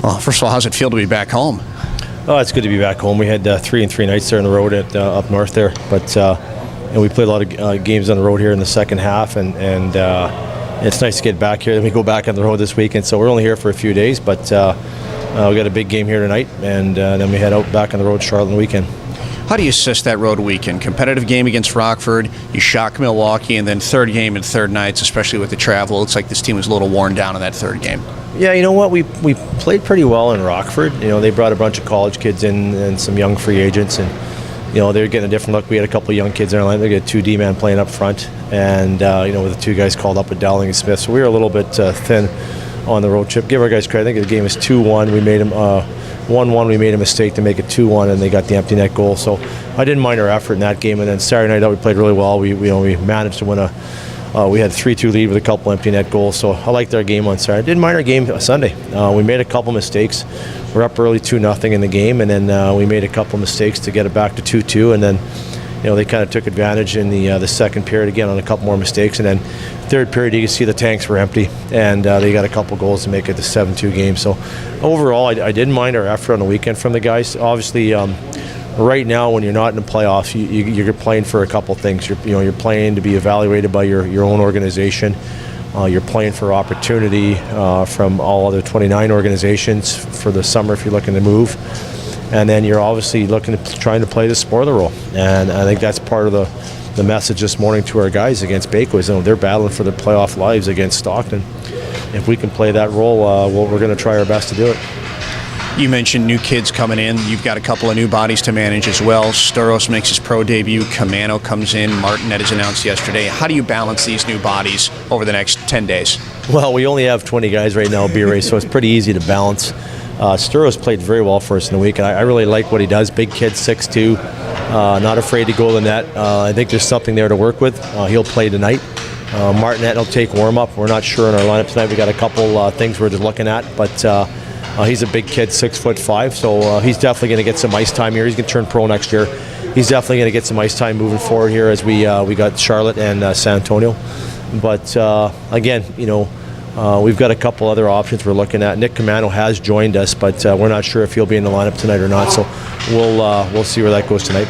Well, first of all, how's it feel to be back home? Oh, it's good to be back home. We had 3 nights there on the road up north there, but and we played a lot of games on the road here in the second half, and it's nice to get back here. Then we go back on the road this weekend, so we're only here for a few days, but we got a big game here tonight, and then we head out back on the road Charlotte on the weekend. How do you assess that road weekend? Competitive game against Rockford, you shock Milwaukee, and then third game and third nights, especially with the travel. It looks like this team was a little worn down in that third game. Yeah, you know what? We played pretty well in Rockford. You know, they brought a bunch of college kids in and some young free agents, and you know they're getting a different look. We had a couple of young kids in our line. They got 2 D-man playing up front, and you know with the 2 guys called up with Dowling and Smith. So we were a little bit thin on the road trip. Give our guys credit. I think the game was 2-1. We made them 1-1. We made a mistake to make it 2-1, and they got the empty net goal. So I didn't mind our effort in that game. And then Saturday night out, we played really well. We managed to win we had a 3-2 lead with a couple empty net goals, so I liked our game on Saturday. I didn't mind our game Sunday. We made a couple mistakes. We're up early 2-0 in the game, and then we made a couple mistakes to get it back to 2-2, and then you know they kind of took advantage in the second period again on a couple more mistakes, and then third period you can see the tanks were empty, and they got a couple goals to make it the 7-2 game. So overall, I didn't mind our effort on the weekend from the guys. Obviously. Right now, when you're not in the playoffs, you're playing for a couple things. You're playing to be evaluated by your own organization. You're playing for opportunity from all other 29 organizations for the summer if you're looking to move, and then you're obviously trying to play the spoiler role. And I think that's part of the message this morning to our guys against Bakersfield. You know, they're battling for their playoff lives against Stockton. If we can play that role, we're going to try our best to do it. You mentioned new kids coming in. You've got a couple of new bodies to manage as well. Sturos makes his pro debut. Camano comes in. Martinet is announced yesterday. How do you balance these new bodies over the next 10 days? Well, we only have 20 guys right now, B-Ray, so it's pretty easy to balance. Sturos played very well for us in the week, and I really like what he does. Big kid, 6'2", not afraid to go to the net. I think there's something there to work with. He'll play tonight. Martinet will take warm-up. We're not sure in our lineup tonight. We got a couple things we're just looking at, but he's a big kid, 6'5", so he's definitely going to get some ice time here. He's going to turn pro next year. He's definitely going to get some ice time moving forward here as we got Charlotte and San Antonio. But again, you know, we've got a couple other options we're looking at. Nick Camano has joined us, but we're not sure if he'll be in the lineup tonight or not. So we'll see where that goes tonight.